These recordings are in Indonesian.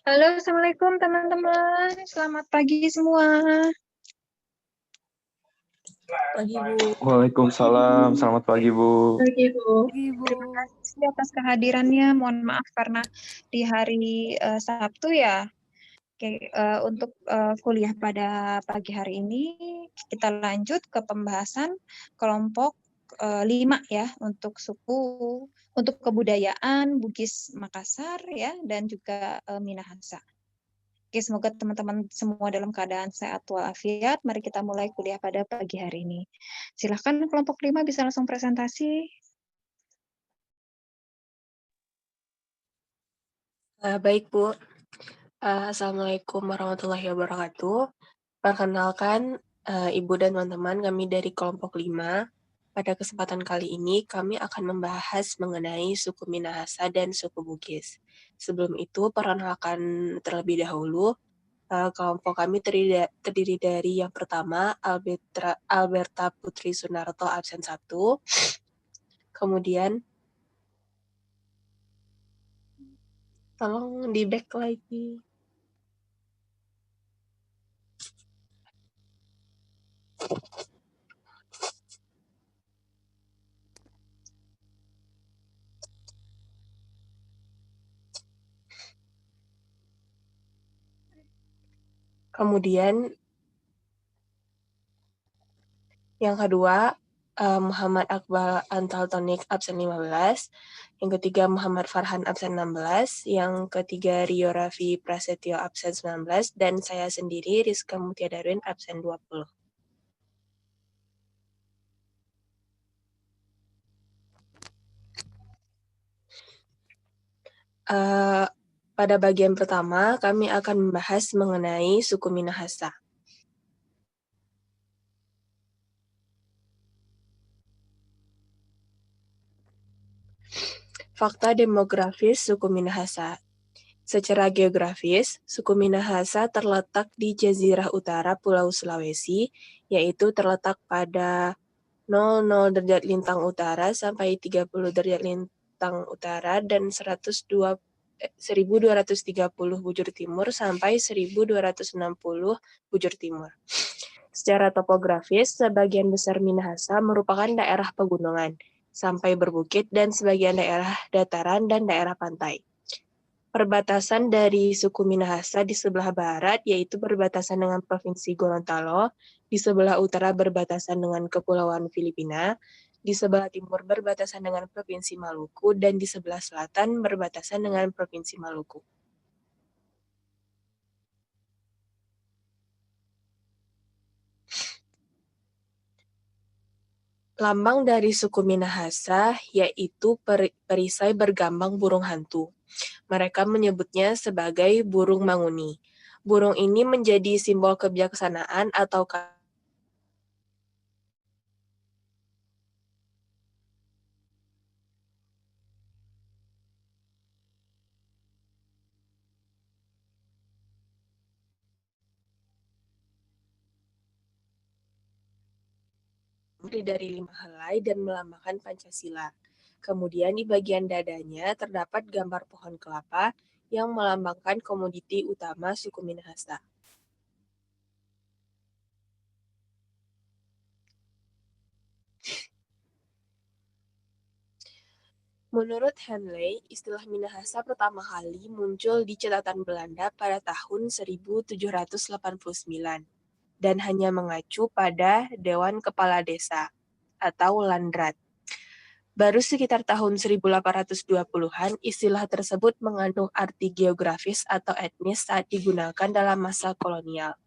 Halo, Assalamualaikum teman-teman. Selamat pagi semua. Pagi, Bu. Waalaikumsalam, selamat pagi Bu. Pagi, Bu. Pagi, Bu. Terima kasih atas kehadirannya. Mohon maaf karena di hari Sabtu ya. Untuk kuliah pada pagi hari ini kita lanjut ke pembahasan kelompok 5 ya untuk suku, untuk kebudayaan Bugis Makassar ya dan juga Minahasa. Oke, semoga teman-teman semua dalam keadaan sehat walafiat. Mari kita mulai kuliah pada pagi hari ini. Silahkan kelompok 5 bisa langsung presentasi. Baik, Bu. Assalamualaikum warahmatullahi wabarakatuh. Perkenalkan, Ibu dan teman-teman, kami dari kelompok 5. Pada kesempatan kali ini, kami akan membahas mengenai suku Minahasa dan suku Bugis. Sebelum itu, perkenalkan terlebih dahulu, kelompok kami terdiri dari yang pertama, Alberta Putri Sunarto absen 1, kemudian tolong di back lagi. Kemudian yang kedua, Muhammad Akbar Antaltonik absen 15. Yang ketiga, Muhammad Farhan absen 16. Yang ketiga, Rio Raffi Prasetyo absen 19. Dan saya sendiri, Rizka Mutia Darwin absen 20. Pada bagian pertama, kami akan membahas mengenai suku Minahasa. Fakta demografis suku Minahasa. Secara geografis, suku Minahasa terletak di Jazirah Utara Pulau Sulawesi, yaitu terletak pada 00 derajat lintang utara sampai 30 derajat lintang utara dan 1230 bujur timur sampai 1260 bujur timur. Secara topografis, sebagian besar Minahasa merupakan daerah pegunungan sampai berbukit dan sebagian daerah dataran dan daerah pantai. Perbatasan dari suku Minahasa di sebelah barat yaitu berbatasan dengan Provinsi Gorontalo, di sebelah utara berbatasan dengan Kepulauan Filipina, di sebelah timur berbatasan dengan Provinsi Maluku, dan di sebelah selatan berbatasan dengan Provinsi Maluku. Lambang dari suku Minahasa yaitu perisai bergambang burung hantu. Mereka menyebutnya sebagai burung manguni. Burung ini menjadi simbol kebijaksanaan atau dari 5 helai dan melambangkan Pancasila. Kemudian di bagian dadanya terdapat gambar pohon kelapa yang melambangkan komoditi utama suku Minahasa. Menurut Henley, istilah Minahasa pertama kali muncul di catatan Belanda pada tahun 1789 dan hanya mengacu pada Dewan Kepala Desa atau Landrat. Baru sekitar tahun 1820-an, istilah tersebut mengandung arti geografis atau etnis saat digunakan dalam masa kolonial.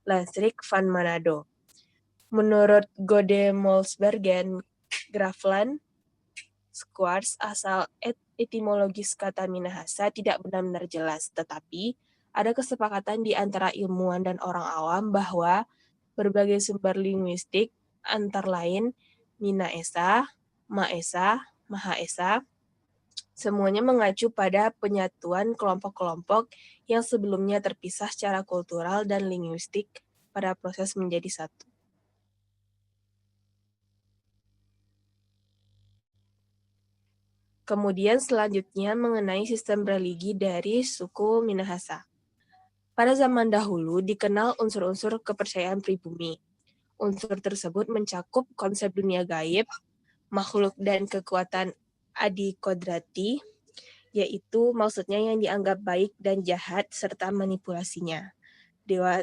Lensrik van Manado. Menurut Godemolsbergen, Grafland, Squartz, asal etimologis kata Minahasa tidak benar-benar jelas, tetapi ada kesepakatan di antara ilmuwan dan orang awam bahwa berbagai sumber linguistik, antara lain Minaesa, Maesa, Mahaesa, semuanya mengacu pada penyatuan kelompok-kelompok yang sebelumnya terpisah secara kultural dan linguistik pada proses menjadi satu. Kemudian selanjutnya mengenai sistem religi dari suku Minahasa. Pada zaman dahulu dikenal unsur-unsur kepercayaan pribumi. Unsur tersebut mencakup konsep dunia gaib, makhluk dan kekuatan adikodrati, yaitu maksudnya yang dianggap baik dan jahat serta manipulasinya. Dewa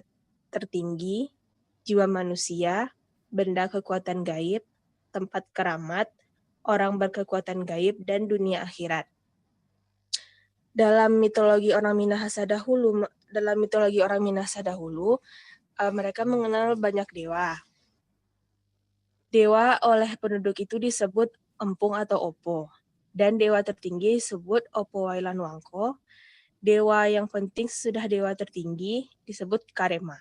tertinggi, jiwa manusia, benda kekuatan gaib, tempat keramat, orang berkekuatan gaib, dan dunia akhirat. Dalam mitologi orang Minahasa dahulu, mereka mengenal banyak dewa. Dewa oleh penduduk itu disebut empung atau opo, dan dewa tertinggi disebut Opo Wailan Wangko. Dewa yang penting sesudah dewa tertinggi disebut Karema.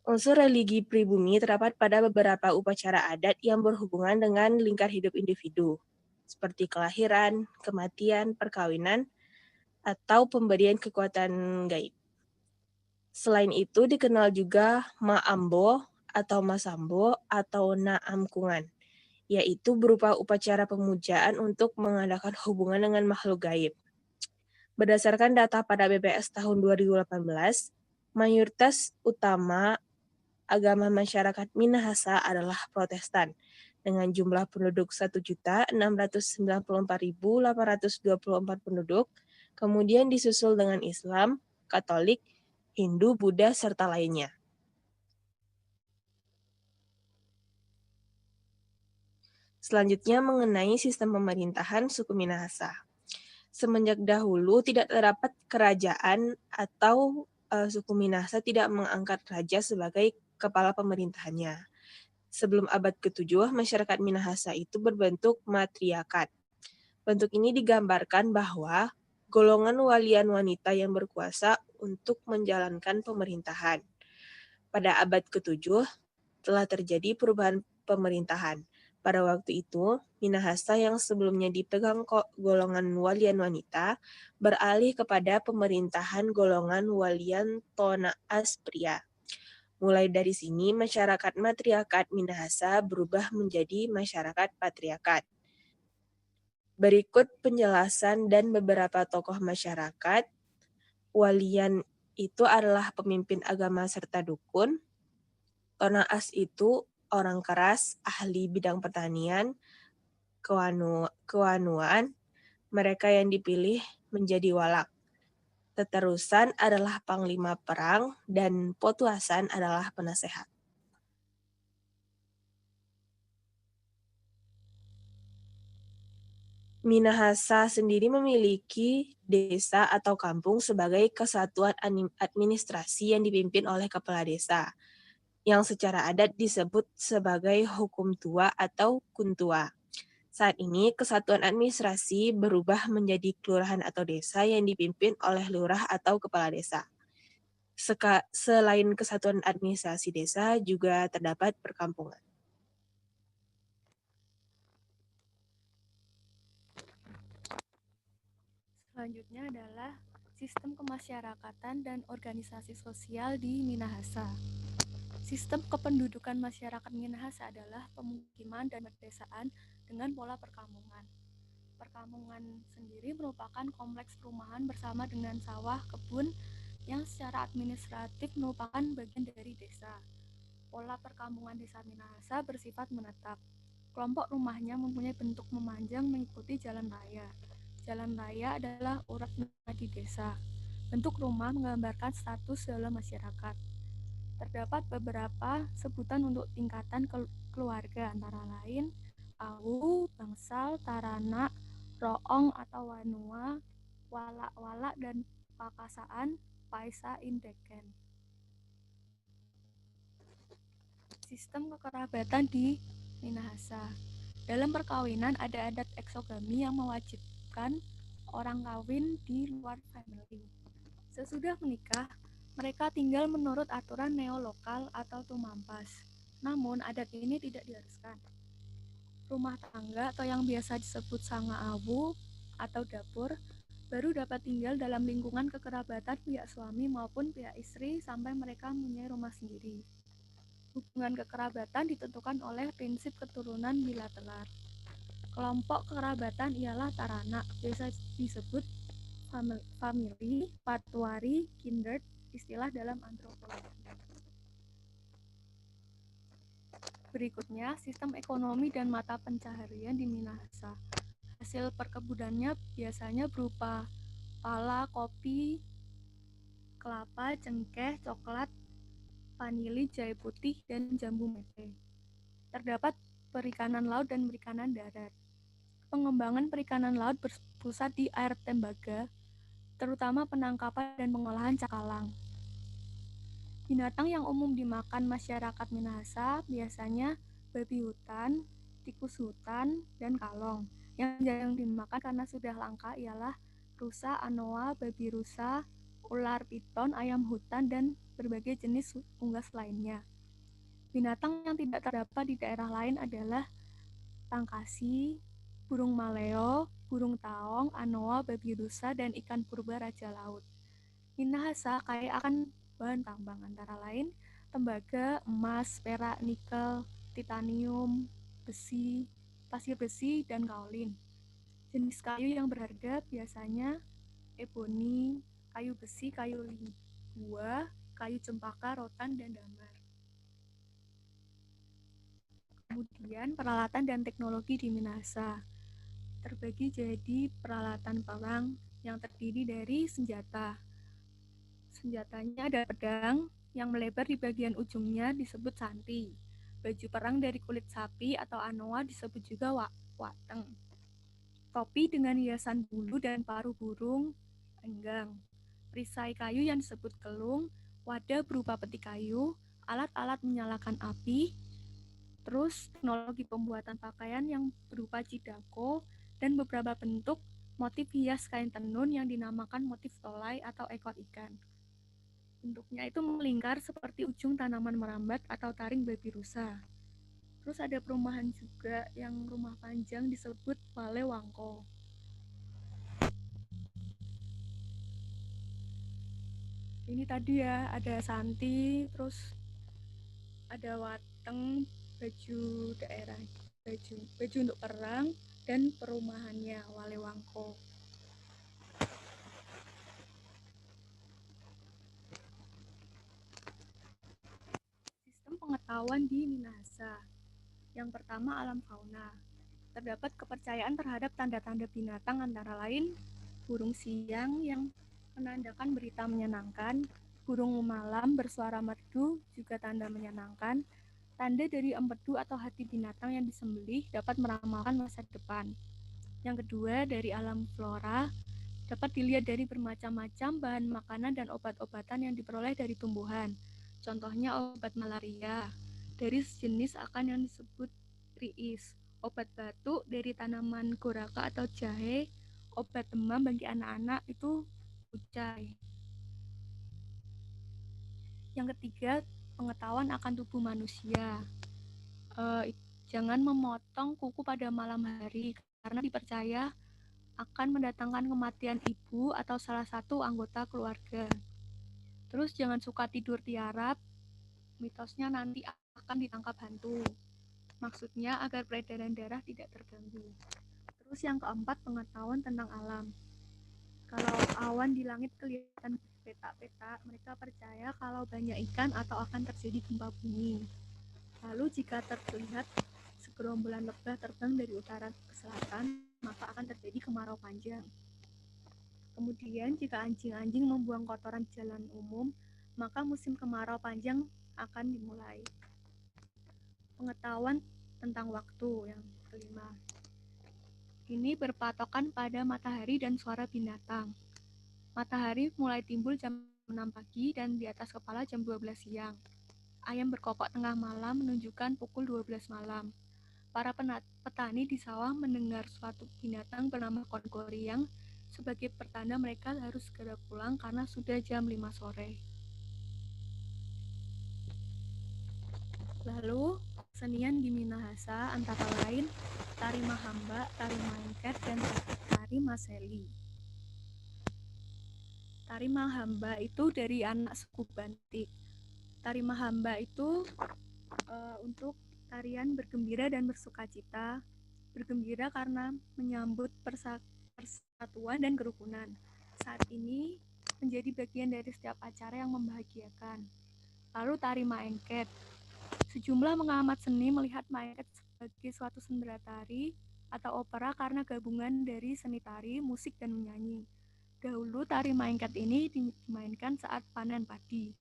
Unsur religi pribumi terdapat pada beberapa upacara adat yang berhubungan dengan lingkar hidup individu, seperti kelahiran, kematian, perkawinan, atau pemberian kekuatan gaib. Selain itu dikenal juga Ma'ambo atau Masambo atau Naamkungan, yaitu berupa upacara pemujaan untuk mengadakan hubungan dengan makhluk gaib. Berdasarkan data pada BPS tahun 2018, mayoritas utama agama masyarakat Minahasa adalah Protestan, dengan jumlah penduduk 1.694.824 penduduk, kemudian disusul dengan Islam, Katolik, Hindu, Buddha, serta lainnya. Selanjutnya mengenai sistem pemerintahan suku Minahasa. Semenjak dahulu tidak terdapat kerajaan atau suku Minahasa tidak mengangkat raja sebagai kepala pemerintahannya. Sebelum abad ke-7, masyarakat Minahasa itu berbentuk matriarkat. Bentuk ini digambarkan bahwa golongan walian wanita yang berkuasa untuk menjalankan pemerintahan. Pada abad ke-7, telah terjadi perubahan pemerintahan. Pada waktu itu, Minahasa yang sebelumnya dipegang golongan walian wanita beralih kepada pemerintahan golongan walian Tonaas pria. Mulai dari sini, masyarakat matriarkat Minahasa berubah menjadi masyarakat patriarkat. Berikut penjelasan dan beberapa tokoh masyarakat. Walian itu adalah pemimpin agama serta dukun. Tonaas itu orang keras, ahli bidang pertanian, kewanuan, mereka yang dipilih menjadi walak. Teterusan adalah panglima perang, dan potuasan adalah penasehat. Minahasa sendiri memiliki desa atau kampung sebagai kesatuan administrasi yang dipimpin oleh kepala desa, yang secara adat disebut sebagai hukum tua atau kuntua. Saat ini, kesatuan administrasi berubah menjadi kelurahan atau desa yang dipimpin oleh lurah atau kepala desa. Selain kesatuan administrasi desa, juga terdapat perkampungan. Selanjutnya adalah sistem kemasyarakatan dan organisasi sosial di Minahasa. Sistem kependudukan masyarakat Minahasa adalah pemukiman dan pedesaan dengan pola perkampungan. Perkampungan sendiri merupakan kompleks perumahan bersama dengan sawah, kebun, yang secara administratif merupakan bagian dari desa. Pola perkampungan desa Minahasa bersifat menetap. Kelompok rumahnya mempunyai bentuk memanjang mengikuti jalan raya. Jalan raya adalah urat nadi desa. Bentuk rumah menggambarkan status dalam masyarakat. Terdapat beberapa sebutan untuk tingkatan keluarga, antara lain Awu, Bangsal, Taranak, Roong atau Wanua, Walak-walak, dan Pakasaan, Paisa, Indeken. Sistem kekerabatan di Minahasa. Dalam perkawinan ada adat eksogami yang mewajibkan orang kawin di luar family. Sesudah menikah, mereka tinggal menurut aturan neolokal atau tumampas. Namun, adat ini tidak diharuskan. Rumah tangga atau yang biasa disebut sanga awu atau dapur baru dapat tinggal dalam lingkungan kekerabatan pihak suami maupun pihak istri sampai mereka mempunyai rumah sendiri. Hubungan kekerabatan ditentukan oleh prinsip keturunan bilateral. Kelompok kerabatan ialah taranak, biasa disebut family, patuari, kindred, istilah dalam antropologi. Berikutnya, sistem ekonomi dan mata pencaharian di Minahasa. Hasil perkebunannya biasanya berupa pala, kopi, kelapa, cengkeh, coklat, vanili, jahe putih, dan jambu mete. Terdapat perikanan laut dan perikanan darat. Pengembangan perikanan laut berpusat di air tembaga, terutama penangkapan dan pengolahan cakalang. Binatang yang umum dimakan masyarakat Minahasa biasanya babi hutan, tikus hutan, dan kalong. Yang jarang dimakan karena sudah langka ialah rusa, anoa, babi rusa, ular piton, ayam hutan, dan berbagai jenis unggas lainnya. Binatang yang tidak terdapat di daerah lain adalah tangkasi, burung maleo, burung taong, anoa, babi rusa, dan ikan purba raja laut. Minahasa kaya akan bahan tambang antara lain tembaga, emas, perak, nikel, titanium, besi, pasir besi, dan kaolin. Jenis kayu yang berharga biasanya eboni, kayu besi, kayu lingua, kayu cempaka, rotan, dan damar. Kemudian peralatan dan teknologi di Minahasa terbagi jadi peralatan perang yang terdiri dari senjata. Senjatanya ada pedang yang melebar di bagian ujungnya disebut santi. Baju perang dari kulit sapi atau anoa disebut juga wateng. Topi dengan hiasan bulu dan paruh burung, enggang. Perisai kayu yang disebut kelung, wadah berupa peti kayu, alat-alat menyalakan api, terus teknologi pembuatan pakaian yang berupa cidako, dan beberapa bentuk motif hias kain tenun yang dinamakan motif tolai atau ekor ikan. Bentuknya itu melingkar seperti ujung tanaman merambat atau taring babi rusa. Terus ada perumahan juga yang rumah panjang disebut Wale Wangko. Ini tadi ya, ada santi, terus ada wateng, baju daerah, baju untuk perang, dan perumahannya Wale Wangko. Sistem pengetahuan di Minahasa. Yang pertama, alam fauna. Terdapat kepercayaan terhadap tanda-tanda binatang antara lain burung siang yang menandakan berita menyenangkan, burung malam bersuara merdu juga tanda menyenangkan, tanda dari empedu atau hati binatang yang disembelih dapat meramalkan masa depan. Yang kedua, dari alam flora, dapat dilihat dari bermacam-macam bahan makanan dan obat-obatan yang diperoleh dari tumbuhan. Contohnya obat malaria dari sejenis akan yang disebut riis, obat batuk dari tanaman goraka atau jahe, obat demam bagi anak-anak itu kucai. Yang ketiga, pengetahuan akan tubuh manusia. Jangan memotong kuku pada malam hari karena dipercaya akan mendatangkan kematian ibu atau salah satu anggota keluarga. Terus jangan suka tidur tiarap, mitosnya nanti akan ditangkap hantu. Maksudnya agar peredaran darah tidak terganggu. Terus yang keempat, pengetahuan tentang alam. Kalau awan di langit kelihatan petak-petak, mereka percaya kalau banyak ikan atau akan terjadi gempa bumi. Lalu jika terlihat segerombolan lebah terbang dari utara ke selatan, maka akan terjadi kemarau panjang. Kemudian jika anjing-anjing membuang kotoran jalan umum, maka musim kemarau panjang akan dimulai. Pengetahuan tentang waktu yang kelima. Ini berpatokan pada matahari dan suara binatang. Matahari mulai timbul jam 6 pagi dan di atas kepala jam 12 siang. Ayam berkokok tengah malam menunjukkan pukul 12 malam. Para petani di sawah mendengar suatu binatang bernama konkoriang sebagai pertanda mereka harus segera pulang karena sudah jam 5 sore. Lalu, kesenian di Minahasa antara lain tari mahamba, tari maengket, dan tari maseli. Tari mahamba itu dari anak suku Bantik. Tari mahamba itu untuk tarian bergembira dan bersukacita. bergembira karena menyambut persatuan dan kerukunan. Saat ini menjadi bagian dari setiap acara yang membahagiakan. Lalu tari maengket. Sejumlah pengamat seni melihat maengket sebagai suatu sendera tari atau opera karena gabungan dari seni tari, musik, dan menyanyi. Dahulu tari maengket ini dimainkan saat panen padi.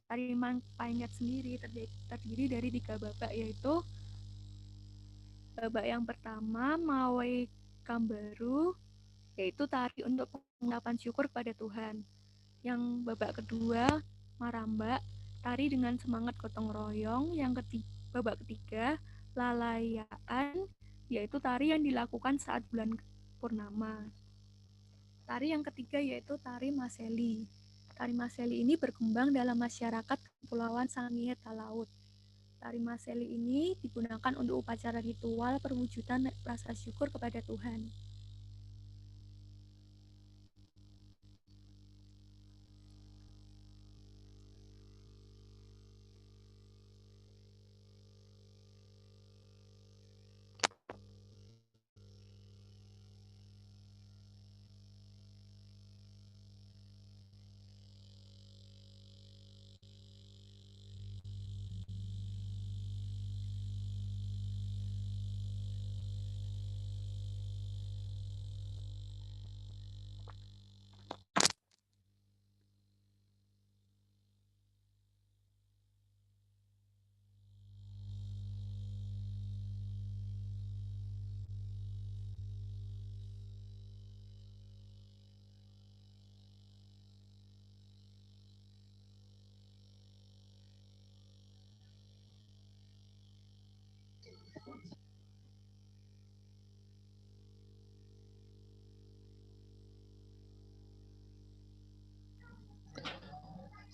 Tari maengket sendiri terdiri dari 3 babak, yaitu babak yang pertama Mawai Kambaru, yaitu tari untuk pengucapan syukur kepada Tuhan. Yang babak kedua Marambak, tari dengan semangat gotong royong. Babak ketiga Lalayaan, yaitu tari yang dilakukan saat bulan purnama. Tari yang ketiga yaitu tari Maseli. Tari Maseli ini berkembang dalam masyarakat Kepulauan Sangihe Talaut. Tari Maseli ini digunakan untuk upacara ritual perwujudan rasa syukur kepada Tuhan.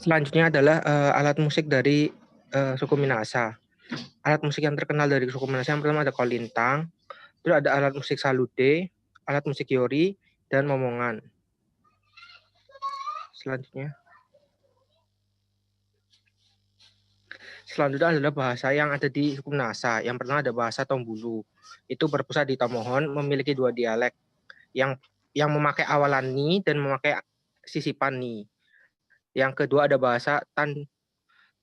Selanjutnya adalah alat musik dari suku Minahasa. Alat musik yang terkenal dari suku Minahasa yang pertama ada kolintang, terus ada alat musik salude, alat musik yori, dan momongan. Selanjutnya adalah bahasa yang ada di suku Minahasa. Yang pertama ada bahasa Tombulu. Itu berpusat di Tomohon, memiliki 2 dialek yang memakai awalan ni dan memakai sisipan ni. Yang kedua ada bahasa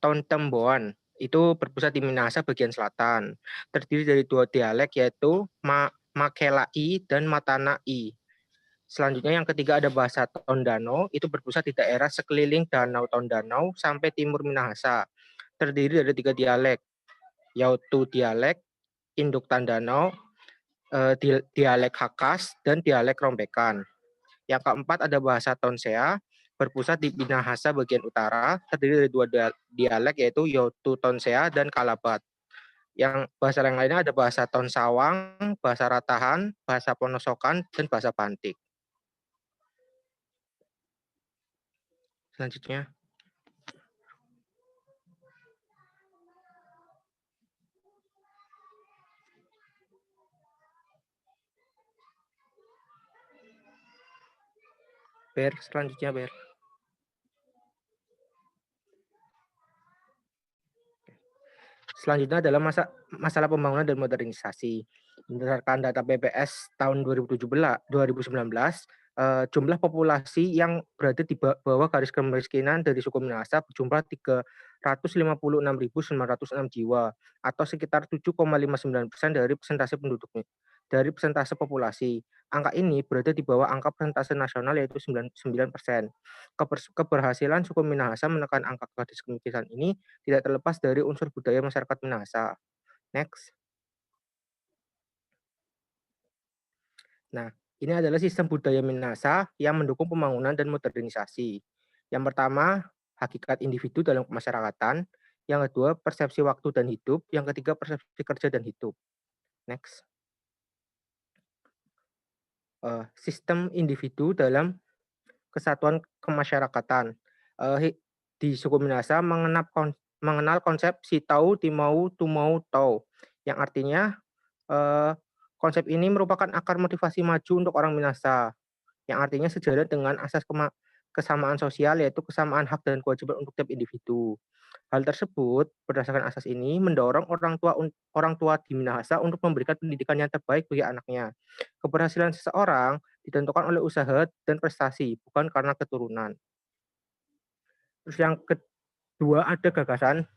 Tontemboan. Itu berpusat di Minahasa bagian selatan. Terdiri dari 2 dialek yaitu Makelai dan Matanai. Selanjutnya yang ketiga ada bahasa Tondano, itu berpusat di daerah sekeliling Danau Tondano sampai timur Minahasa. Terdiri dari 3 dialek, yaitu dialek Induk Tandano, dialek Hakas, dan dialek Rombekan. Yang keempat ada bahasa Tonsea, berpusat di Minahasa bagian utara, terdiri dari 2 dialek yaitu Yotu Tonsea dan Kalabat. Yang bahasa yang lainnya ada bahasa Tonsawang, bahasa Ratahan, bahasa Ponosokan, dan bahasa Bantik. Selanjutnya. Selanjutnya. Selanjutnya adalah masalah pembangunan dan modernisasi. Berdasarkan data BPS tahun 2019, jumlah populasi yang berada di bawah garis kemiskinan dari suku Minahasa berjumlah 356.906 jiwa atau sekitar 7,59% dari persentase populasi. Angka ini berada di bawah angka persentase nasional yaitu 9%. Keberhasilan suku Minahasa menekan angka garis kemiskinan ini tidak terlepas dari unsur budaya masyarakat Minahasa. Next. Nah, ini adalah sistem budaya Minahasa yang mendukung pembangunan dan modernisasi. Yang pertama, hakikat individu dalam kemasyarakatan. Yang kedua, persepsi waktu dan hidup. Yang ketiga, persepsi kerja dan hidup. Next. Sistem individu dalam kesatuan kemasyarakatan. Di suku Minahasa mengenal konsep si tau, timau, tumau, tau, yang artinya konsep ini merupakan akar motivasi maju untuk orang Minahasa, yang artinya sejalan dengan asas kesamaan sosial, yaitu kesamaan hak dan kewajiban untuk tiap individu. Hal tersebut berdasarkan asas ini mendorong orang tua di Minahasa untuk memberikan pendidikan yang terbaik bagi anaknya. Keberhasilan seseorang ditentukan oleh usaha dan prestasi, bukan karena keturunan. Terus yang kedua ada gagasan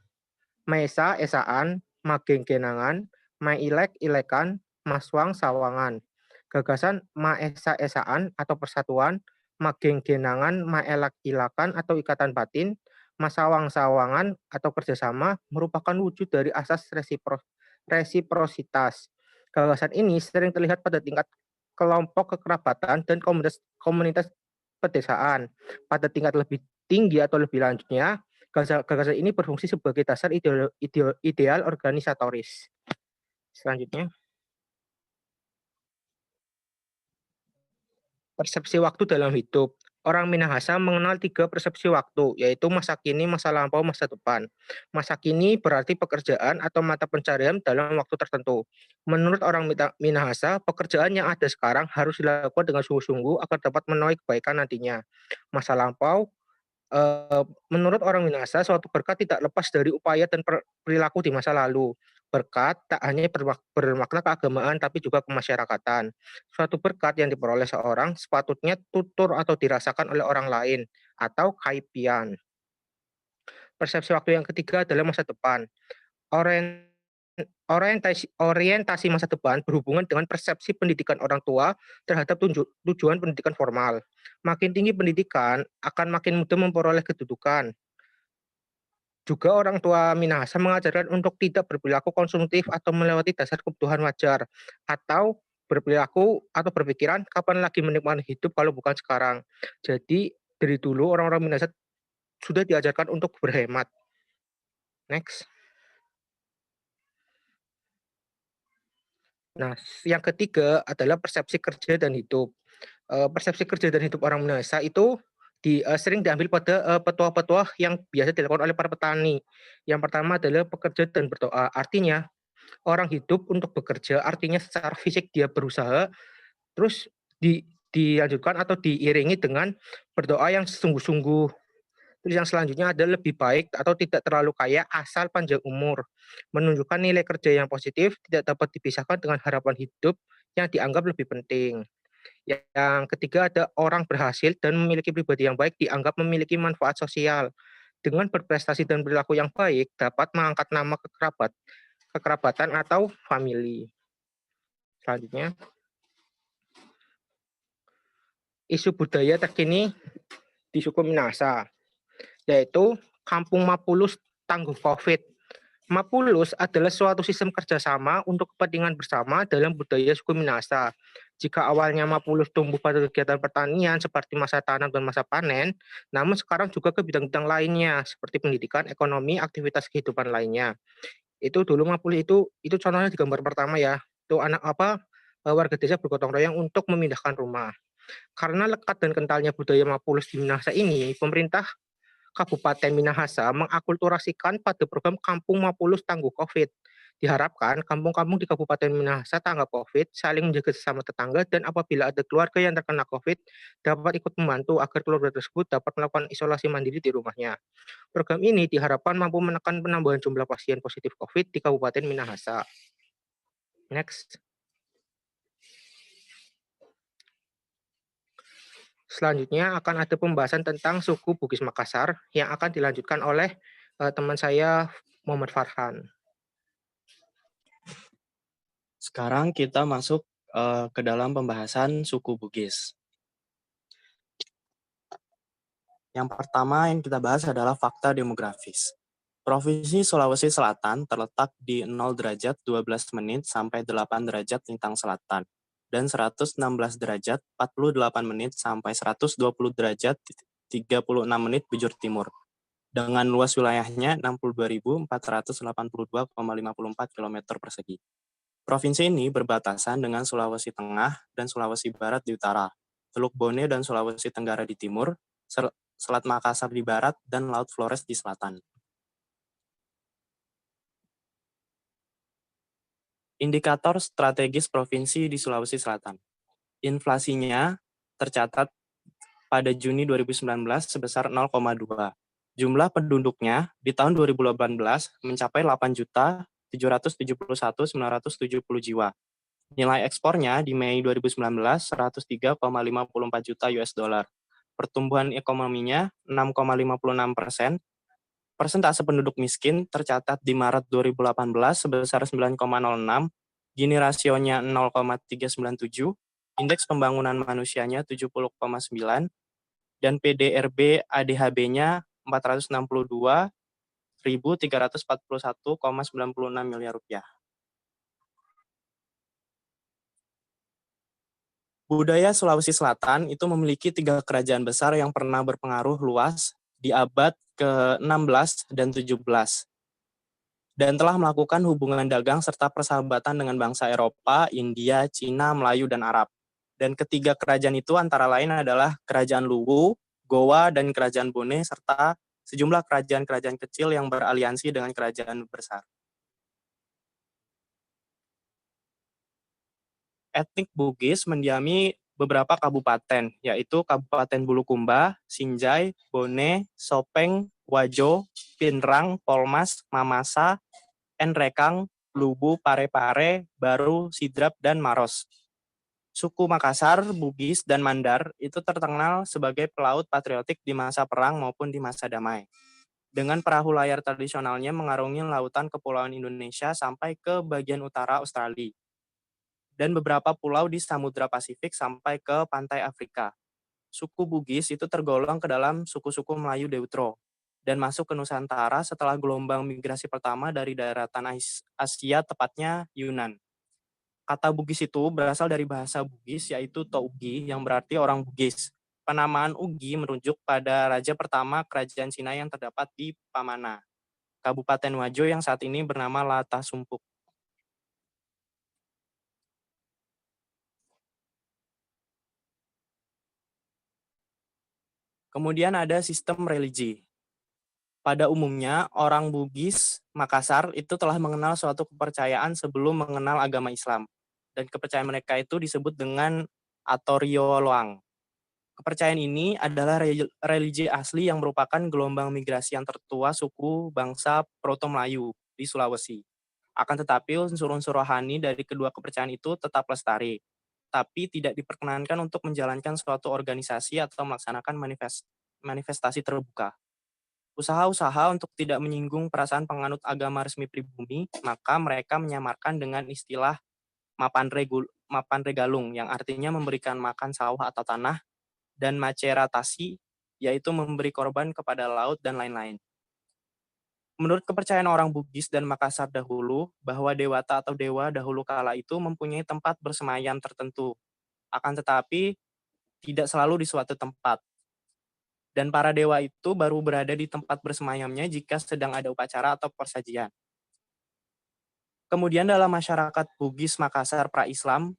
Maesa Esaan, Mageng Genangan, Mailek Ilekan, Maswang Sawangan. Gagasan Maesa Esaan atau persatuan, Mageng Genangan, Maelak Ilakan atau ikatan batin, Masawang Sawangan atau kerjasama merupakan wujud dari asas resiprositas. Gagasan ini sering terlihat pada tingkat kelompok kekerabatan dan komunitas pedesaan. Pada tingkat lebih tinggi atau lebih lanjutnya, gagasan ini berfungsi sebagai dasar ideal organisatoris. Selanjutnya, persepsi waktu dalam hidup. Orang Minahasa mengenal 3 persepsi waktu, yaitu masa kini, masa lampau, masa depan. Masa kini berarti pekerjaan atau mata pencarian dalam waktu tertentu. Menurut orang Minahasa, pekerjaan yang ada sekarang harus dilakukan dengan sungguh-sungguh agar dapat menuai kebaikan nantinya. Masa lampau, menurut orang Minahasa, suatu berkat tidak lepas dari upaya dan perilaku di masa lalu. Berkat tak hanya bermakna keagamaan, tapi juga kemasyarakatan. Suatu berkat yang diperoleh seorang sepatutnya tutur atau dirasakan oleh orang lain, atau kaipian. Persepsi waktu yang ketiga adalah masa depan. Orientasi masa depan berhubungan dengan persepsi pendidikan orang tua terhadap tujuan pendidikan formal. Makin tinggi pendidikan, akan makin mudah memperoleh kedudukan. Juga orang tua Minahasa mengajarkan untuk tidak berperilaku konsumtif atau melewati dasar kebutuhan wajar, atau berperilaku atau berpikiran kapan lagi menikmati hidup kalau bukan sekarang. Jadi dari dulu orang-orang Minahasa sudah diajarkan untuk berhemat. Next. Nah, yang ketiga adalah persepsi kerja dan hidup. Persepsi kerja dan hidup orang Minahasa itu sering diambil pada petuah-petuah yang biasa dilakukan oleh para petani. Yang pertama adalah bekerja dan berdoa. Artinya, orang hidup untuk bekerja, artinya secara fisik dia berusaha, terus dilanjutkan atau diiringi dengan berdoa yang sungguh-sungguh. Terus yang selanjutnya adalah lebih baik atau tidak terlalu kaya asal panjang umur. Menunjukkan nilai kerja yang positif tidak dapat dipisahkan dengan harapan hidup yang dianggap lebih penting. Yang ketiga ada orang berhasil dan memiliki pribadi yang baik dianggap memiliki manfaat sosial. Dengan berprestasi dan perilaku yang baik dapat mengangkat nama kekerabatan atau famili. Selanjutnya, isu budaya terkini di suku Minahasa, yaitu Kampung Mapulus Tangguh Covid. Mapulus adalah suatu sistem kerjasama untuk kepentingan bersama dalam budaya suku Minahasa. Jika awalnya Mapulus tumbuh pada kegiatan pertanian seperti masa tanam dan masa panen, namun sekarang juga ke bidang-bidang lainnya seperti pendidikan, ekonomi, aktivitas kehidupan lainnya. Itu dulu Mapulus itu contohnya di gambar pertama ya. Itu warga desa bergotong royong untuk memindahkan rumah. Karena lekat dan kentalnya budaya Mapulus di Minahasa ini, pemerintah Kabupaten Minahasa mengakulturasikan pada program Kampung Mapulus Tangguh Covid. Diharapkan kampung-kampung di Kabupaten Minahasa tanggap Covid saling menjaga sesama tetangga dan apabila ada keluarga yang terkena Covid dapat ikut membantu agar keluarga tersebut dapat melakukan isolasi mandiri di rumahnya. Program ini diharapkan mampu menekan penambahan jumlah pasien positif Covid di Kabupaten Minahasa. Next. Selanjutnya akan ada pembahasan tentang suku Bugis Makassar yang akan dilanjutkan oleh teman saya Muhammad Farhan. Sekarang kita masuk ke dalam pembahasan suku Bugis. Yang pertama yang kita bahas adalah fakta demografis. Provinsi Sulawesi Selatan terletak di 0 derajat 12 menit sampai 8 derajat lintang selatan dan 116 derajat 48 menit sampai 120 derajat 36 menit bujur timur. Dengan luas wilayahnya 62.482,54 km persegi. Provinsi ini berbatasan dengan Sulawesi Tengah dan Sulawesi Barat di utara, Teluk Bone dan Sulawesi Tenggara di timur, Selat Makassar di barat, dan Laut Flores di selatan. Indikator strategis provinsi di Sulawesi Selatan. Inflasinya tercatat pada Juni 2019 sebesar 0,2. Jumlah penduduknya di tahun 2018 mencapai 8.771.970 jiwa. Nilai ekspornya di Mei 2019 $103,54 juta US. Pertumbuhan ekonominya 6,56%. Persentase penduduk miskin tercatat di Maret 2018 sebesar 9,06, Gini rasionya 0,397, indeks pembangunan manusianya 70,9, dan PDRB ADHB-nya 462.341,96 miliar rupiah. Budaya Sulawesi Selatan itu memiliki 3 kerajaan besar yang pernah berpengaruh luas di abad ke-16 dan 17, dan telah melakukan hubungan dagang serta persahabatan dengan bangsa Eropa, India, Cina, Melayu, dan Arab. Dan ketiga kerajaan itu antara lain adalah Kerajaan Luwu, Gowa, dan Kerajaan Bone, serta sejumlah kerajaan-kerajaan kecil yang beraliansi dengan kerajaan besar. Etnik Bugis mendiami beberapa kabupaten, yaitu Kabupaten Bulukumba, Sinjai, Bone, Sopeng, Wajo, Pinrang, Polmas, Mamasa, Enrekang, Lubu, Parepare, Baru, Sidrap, dan Maros. Suku Makassar, Bugis, dan Mandar itu terkenal sebagai pelaut patriotik di masa perang maupun di masa damai. Dengan perahu layar tradisionalnya mengarungi lautan kepulauan Indonesia sampai ke bagian utara Australia, dan beberapa pulau di Samudra Pasifik sampai ke pantai Afrika. Suku Bugis itu tergolong ke dalam suku-suku Melayu Deutero dan masuk ke Nusantara setelah gelombang migrasi pertama dari daratan Asia, tepatnya Yunan. Kata Bugis itu berasal dari bahasa Bugis, yaitu Tougi, yang berarti orang Bugis. Penamaan Ugi merujuk pada raja pertama kerajaan Cina yang terdapat di Pamana, Kabupaten Wajo yang saat ini bernama Lata Sumpuk. Kemudian ada sistem religi. Pada umumnya, orang Bugis Makassar itu telah mengenal suatu kepercayaan sebelum mengenal agama Islam. Dan kepercayaan mereka itu disebut dengan Atorio Loang. Kepercayaan ini adalah religi asli yang merupakan gelombang migrasi yang tertua suku bangsa Proto-Melayu di Sulawesi. Akan tetapi unsur-unsur rohani dari kedua kepercayaan itu tetap lestari, tapi tidak diperkenankan untuk menjalankan suatu organisasi atau melaksanakan manifestasi terbuka. Usaha-usaha untuk tidak menyinggung perasaan penganut agama resmi pribumi, maka mereka menyamarkan dengan istilah mapan regalung, yang artinya memberikan makan sawah atau tanah, dan maceratasi, yaitu memberi korban kepada laut dan lain-lain. Menurut kepercayaan orang Bugis dan Makassar dahulu, bahwa dewata atau dewa dahulu kala itu mempunyai tempat bersemayam tertentu, akan tetapi tidak selalu di suatu tempat. Dan para dewa itu baru berada di tempat bersemayamnya jika sedang ada upacara atau persajian. Kemudian dalam masyarakat Bugis Makassar pra-Islam,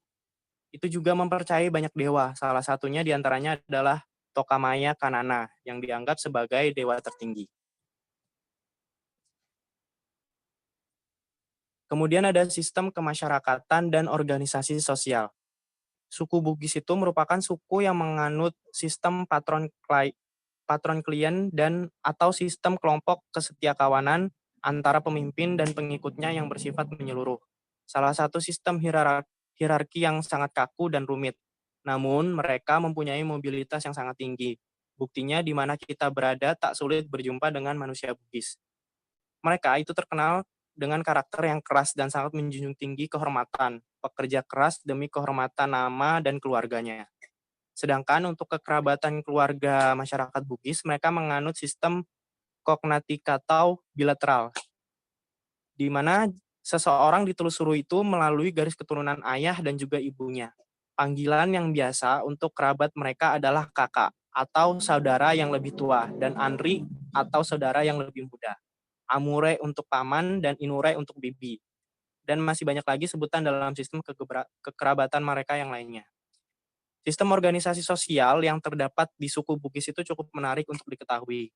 itu juga mempercayai banyak dewa, salah satunya diantaranya adalah Tokamaya Kanana, yang dianggap sebagai dewa tertinggi. Kemudian ada sistem kemasyarakatan dan organisasi sosial. Suku Bugis itu merupakan suku yang menganut sistem patron klien dan atau sistem kelompok kesetiakawanan antara pemimpin dan pengikutnya yang bersifat menyeluruh. Salah satu sistem hierarki yang sangat kaku dan rumit. Namun mereka mempunyai mobilitas yang sangat tinggi. Buktinya di mana kita berada tak sulit berjumpa dengan manusia Bugis. Mereka itu terkenal dengan karakter yang keras dan sangat menjunjung tinggi kehormatan, pekerja keras demi kehormatan nama dan keluarganya. Sedangkan untuk kekerabatan keluarga masyarakat Bugis, mereka menganut sistem kognatikatau bilateral, di mana seseorang ditelusuri itu melalui garis keturunan ayah dan juga ibunya. Panggilan yang biasa untuk kerabat mereka adalah kakak atau saudara yang lebih tua, dan Andri atau saudara yang lebih muda. Amure untuk paman, dan Inure untuk bibi. Dan masih banyak lagi sebutan dalam sistem kekerabatan mereka yang lainnya. Sistem organisasi sosial yang terdapat di suku Bugis itu cukup menarik untuk diketahui.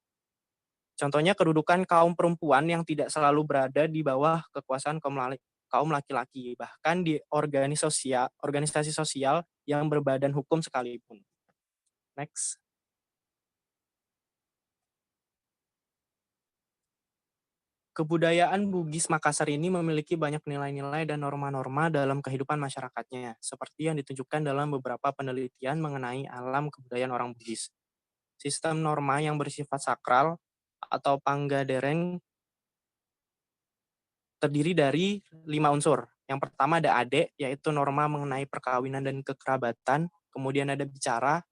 Contohnya kedudukan kaum perempuan yang tidak selalu berada di bawah kekuasaan kaum laki-laki, bahkan di organisasi sosial yang berbadan hukum sekalipun. Next. Kebudayaan Bugis Makassar ini memiliki banyak nilai-nilai dan norma-norma dalam kehidupan masyarakatnya, seperti yang ditunjukkan dalam beberapa penelitian mengenai alam kebudayaan orang Bugis. Sistem norma yang bersifat sakral atau panggadereng terdiri dari 5 unsur. Yang pertama ada ade, yaitu norma mengenai perkawinan dan kekerabatan. Kemudian ada bicara,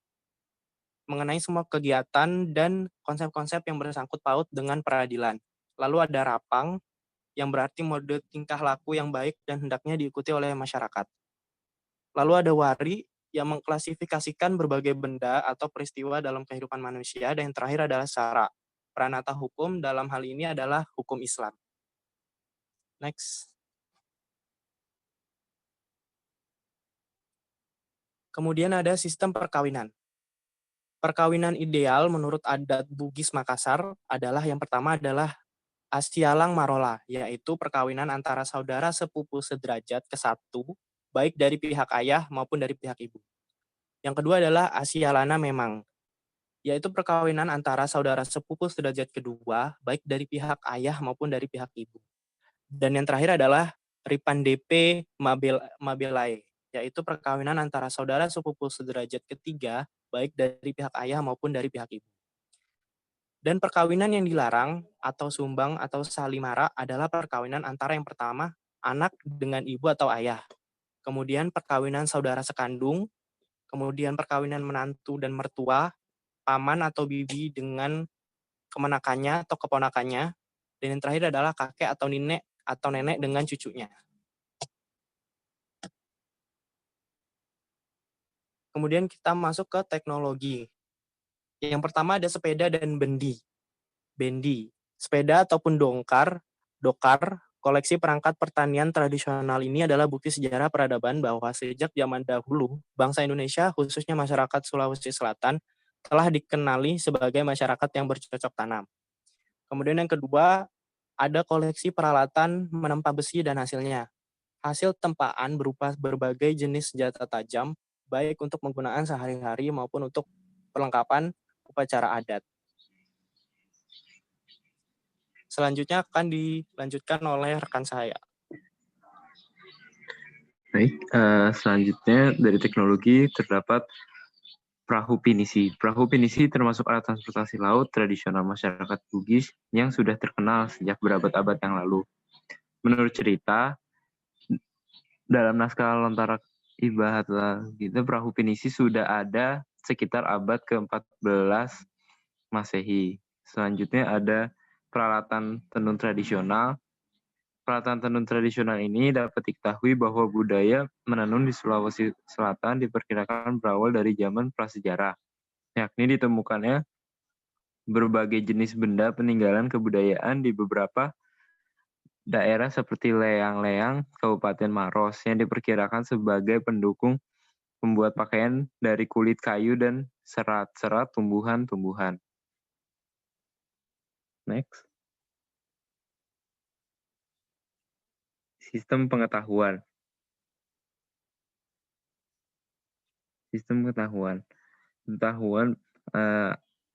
mengenai semua kegiatan dan konsep-konsep yang bersangkut paut dengan peradilan. Lalu ada rapang, yang berarti mode tingkah laku yang baik dan hendaknya diikuti oleh masyarakat. Lalu ada wari, yang mengklasifikasikan berbagai benda atau peristiwa dalam kehidupan manusia, dan yang terakhir adalah syara. Pranata hukum dalam hal ini adalah hukum Islam. Next. Kemudian ada sistem perkawinan. Perkawinan ideal menurut adat Bugis Makassar adalah yang pertama adalah Asialang Marola, yaitu perkawinan antara saudara sepupu sederajat ke-1, baik dari pihak ayah maupun dari pihak ibu. Yang kedua adalah Asialana Memang, yaitu perkawinan antara saudara sepupu sederajat kedua, baik dari pihak ayah maupun dari pihak ibu. Dan yang terakhir adalah Ripandepe Mabelae, yaitu perkawinan antara saudara sepupu sederajat ketiga, baik dari pihak ayah maupun dari pihak ibu. Dan perkawinan yang dilarang atau sumbang atau salimara adalah perkawinan antara yang pertama, anak dengan ibu atau ayah. Kemudian perkawinan saudara sekandung, kemudian perkawinan menantu dan mertua, paman atau bibi dengan kemenakannya atau keponakannya, dan yang terakhir adalah kakek atau nenek dengan cucunya. Kemudian kita masuk ke teknologi. Yang pertama ada sepeda dan bendi. Sepeda ataupun dokar, koleksi perangkat pertanian tradisional ini adalah bukti sejarah peradaban bahwa sejak zaman dahulu, bangsa Indonesia, khususnya masyarakat Sulawesi Selatan, telah dikenali sebagai masyarakat yang bercocok tanam. Kemudian yang kedua, ada koleksi peralatan menempa besi dan hasilnya. Hasil tempaan berupa berbagai jenis senjata tajam, baik untuk penggunaan sehari-hari maupun untuk perlengkapan upacara adat. Selanjutnya akan dilanjutkan oleh rekan saya. Baik, selanjutnya dari teknologi terdapat perahu pinisi. Perahu pinisi termasuk alat transportasi laut tradisional masyarakat Bugis yang sudah terkenal sejak berabad-abad yang lalu. Menurut cerita, dalam naskah Lontara Ibahatla, gitu, perahu pinisi sudah ada sekitar abad ke-14 Masehi. Selanjutnya ada peralatan tenun tradisional. Peralatan tenun tradisional ini dapat diketahui bahwa budaya menenun di Sulawesi Selatan diperkirakan berawal dari zaman prasejarah, yakni ditemukannya berbagai jenis benda peninggalan kebudayaan di beberapa daerah seperti Leang-Leang, Kabupaten Maros, yang diperkirakan sebagai pendukung pembuat pakaian dari kulit kayu dan serat-serat tumbuhan-tumbuhan. Next. Sistem pengetahuan. Pengetahuan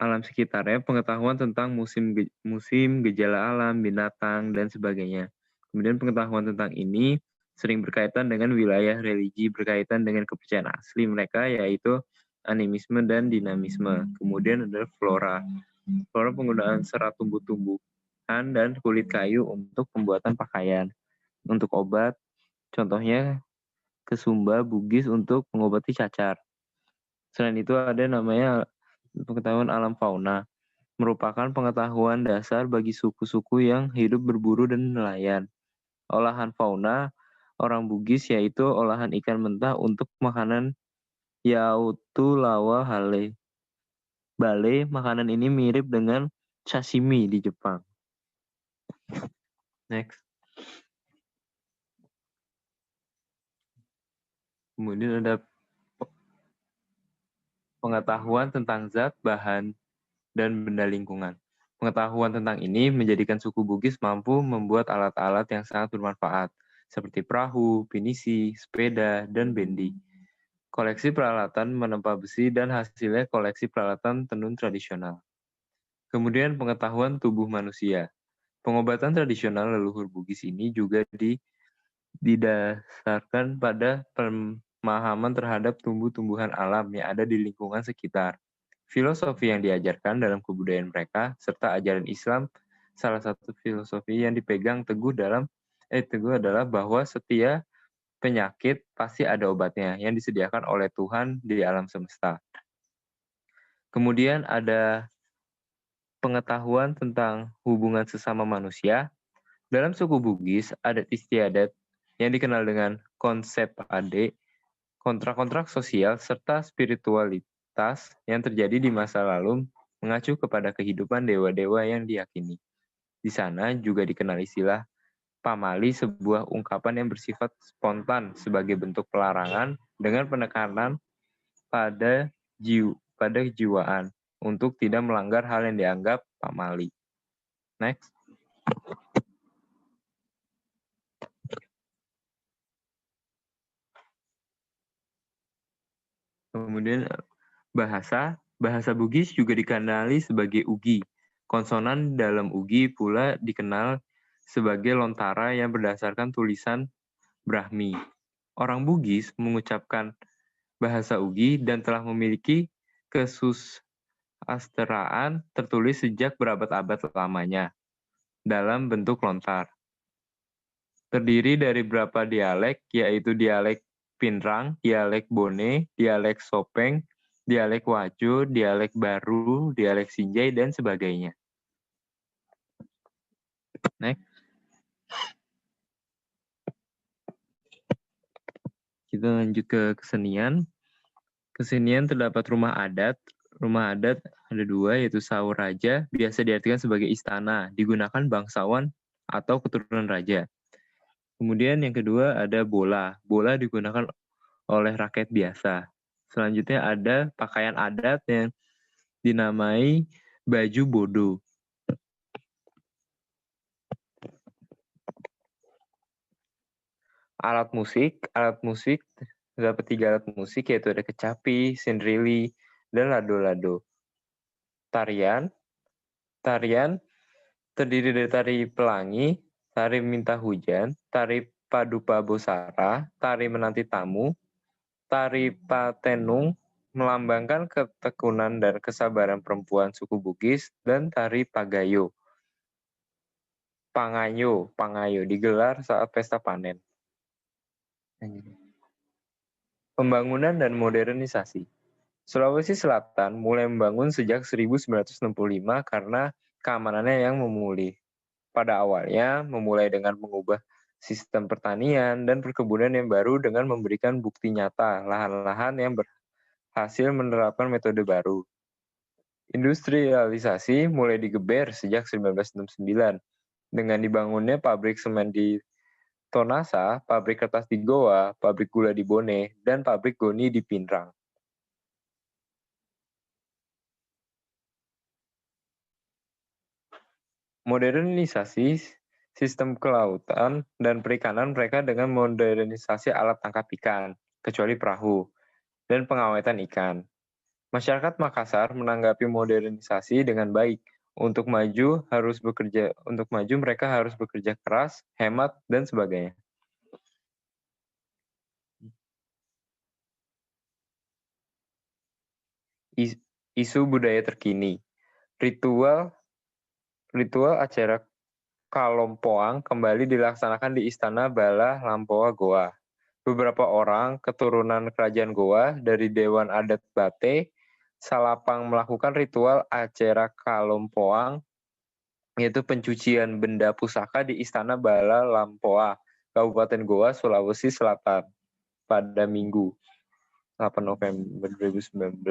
alam sekitarnya, pengetahuan tentang musim, gejala alam, binatang, dan sebagainya. Kemudian pengetahuan tentang ini sering berkaitan dengan wilayah religi, berkaitan dengan kepercayaan asli mereka, yaitu animisme dan dinamisme. Kemudian ada flora. Flora penggunaan serat tumbuh-tumbuhan dan kulit kayu untuk pembuatan pakaian. Untuk obat, contohnya kesumba Bugis untuk mengobati cacar. Selain itu ada namanya pengetahuan alam fauna, merupakan pengetahuan dasar bagi suku-suku yang hidup berburu dan nelayan. Olahan fauna orang Bugis yaitu olahan ikan mentah untuk makanan yaitu lawa hale. Bale, makanan ini mirip dengan sashimi di Jepang. Next. Kemudian ada pengetahuan tentang zat, bahan, dan benda lingkungan. Pengetahuan tentang ini menjadikan suku Bugis mampu membuat alat-alat yang sangat bermanfaat, seperti perahu, pinisi, sepeda, dan bendi. Koleksi peralatan menempa besi dan hasilnya koleksi peralatan tenun tradisional. Kemudian pengetahuan tubuh manusia. Pengobatan tradisional leluhur Bugis ini juga didasarkan pada pemahaman terhadap tumbuh-tumbuhan alam yang ada di lingkungan sekitar. Filosofi yang diajarkan dalam kebudayaan mereka serta ajaran Islam, salah satu filosofi yang dipegang teguh adalah bahwa setiap penyakit pasti ada obatnya yang disediakan oleh Tuhan di alam semesta. Kemudian ada pengetahuan tentang hubungan sesama manusia. Dalam suku Bugis, adat istiadat yang dikenal dengan konsep ade, kontrak-kontrak sosial, serta spiritualitas yang terjadi di masa lalu mengacu kepada kehidupan dewa-dewa yang diyakini. Di sana juga dikenal istilah pamali, sebuah ungkapan yang bersifat spontan sebagai bentuk pelarangan dengan penekanan pada kejiwaan untuk tidak melanggar hal yang dianggap pamali. Next. Kemudian bahasa Bugis juga dikenali sebagai ugi. Konsonan dalam ugi pula dikenal sebagai lontara yang berdasarkan tulisan Brahmi. Orang Bugis mengucapkan bahasa ugi dan telah memiliki kesusastraan tertulis sejak berabad-abad lamanya dalam bentuk lontar. Terdiri dari beberapa dialek, yaitu dialek Pinrang, dialek Bone, dialek Sopeng, dialek Wajo, dialek Baru, dialek Sinjai, dan sebagainya. Next. Kita lanjut ke kesenian. Kesenian terdapat rumah adat. Rumah adat ada dua, yaitu Saur Raja, biasa diartikan sebagai istana, digunakan bangsawan atau keturunan raja. Kemudian yang kedua ada bola. Bola digunakan oleh rakyat biasa. Selanjutnya ada pakaian adat yang dinamai baju bodo. Alat musik terdapat 3 alat musik, yaitu ada kecapi, sindrili, dan lado-lado. Tarian terdiri dari tari pelangi, tari minta hujan, tari padupa bosara, tari menanti tamu, tari patenung melambangkan ketekunan dan kesabaran perempuan suku Bugis, dan tari pagayo. Pangayo digelar saat pesta panen. Pembangunan dan modernisasi. Sulawesi Selatan mulai membangun sejak 1965 karena keamanannya yang memulih. Pada awalnya memulai dengan mengubah sistem pertanian dan perkebunan yang baru dengan memberikan bukti nyata lahan-lahan yang berhasil menerapkan metode baru. Industrialisasi mulai digeber sejak 1969 dengan dibangunnya pabrik semen di Tonasa, pabrik kertas di Goa, pabrik gula di Bone, dan pabrik goni di Pinrang. Modernisasi sistem kelautan dan perikanan mereka dengan modernisasi alat tangkap ikan, kecuali perahu, dan pengawetan ikan. Masyarakat Makassar menanggapi modernisasi dengan baik. Untuk maju mereka harus bekerja keras, hemat, dan sebagainya. Isu budaya terkini. Ritual acara Kalompoang kembali dilaksanakan di Istana Bala Lampoa Goa. Beberapa orang keturunan kerajaan Goa dari Dewan Adat Bate Salapang melakukan ritual acara Kalompoang, yaitu pencucian benda pusaka di Istana Bala Lampoa, Kabupaten Goa, Sulawesi Selatan, pada Minggu 8 November 2019.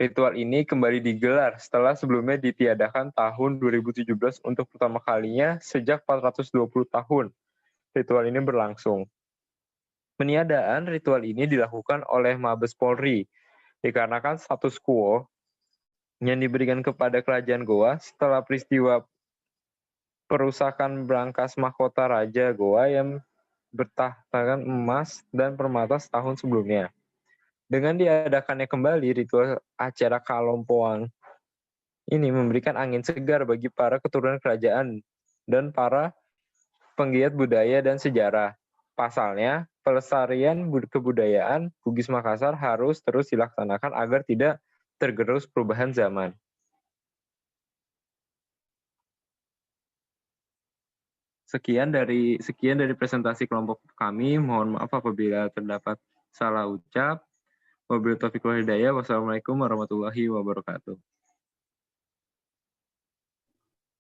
Ritual ini kembali digelar setelah sebelumnya ditiadakan tahun 2017 untuk pertama kalinya sejak 420 tahun. Ritual ini berlangsung. Peniadaan ritual ini dilakukan oleh Mabes Polri dikarenakan status quo yang diberikan kepada Kerajaan Goa setelah peristiwa perusakan berangkas mahkota Raja Goa yang bertahtakan emas dan permata setahun sebelumnya. Dengan diadakannya kembali ritual acara Kalompoang ini memberikan angin segar bagi para keturunan kerajaan dan para penggiat budaya dan sejarah. Pasalnya, pelestarian kebudayaan Bugis Makassar harus terus dilaksanakan agar tidak tergerus perubahan zaman. Sekian dari presentasi kelompok kami. Mohon maaf apabila terdapat salah ucap. Wabillahi taufiq wal hidayah. Wassalamualaikum warahmatullahi wabarakatuh.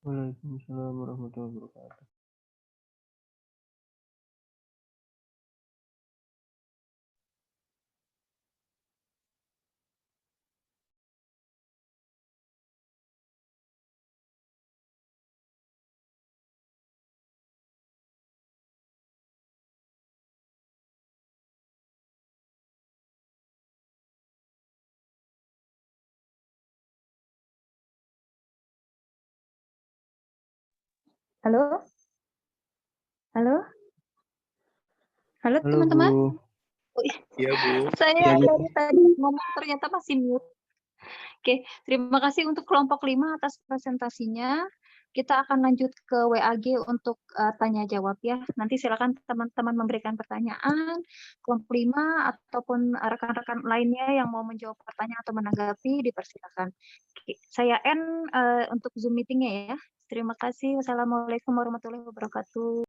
Waalaikumsalam warahmatullahi wabarakatuh. Halo? Halo? Halo Halo, teman-teman? Bu. Oh, iya. Iya, Bu. Saya dari tadi ngomong ternyata masih mute. Oke, terima kasih untuk kelompok 5 atas presentasinya. Kita akan lanjut ke WAG untuk tanya jawab ya. Nanti silakan teman-teman memberikan pertanyaan, kelompok 5 ataupun rekan-rekan lainnya yang mau menjawab pertanyaan atau menanggapi dipersilakan. Oke, saya end untuk Zoom meeting-nya ya. Terima kasih. Wassalamualaikum warahmatullahi wabarakatuh.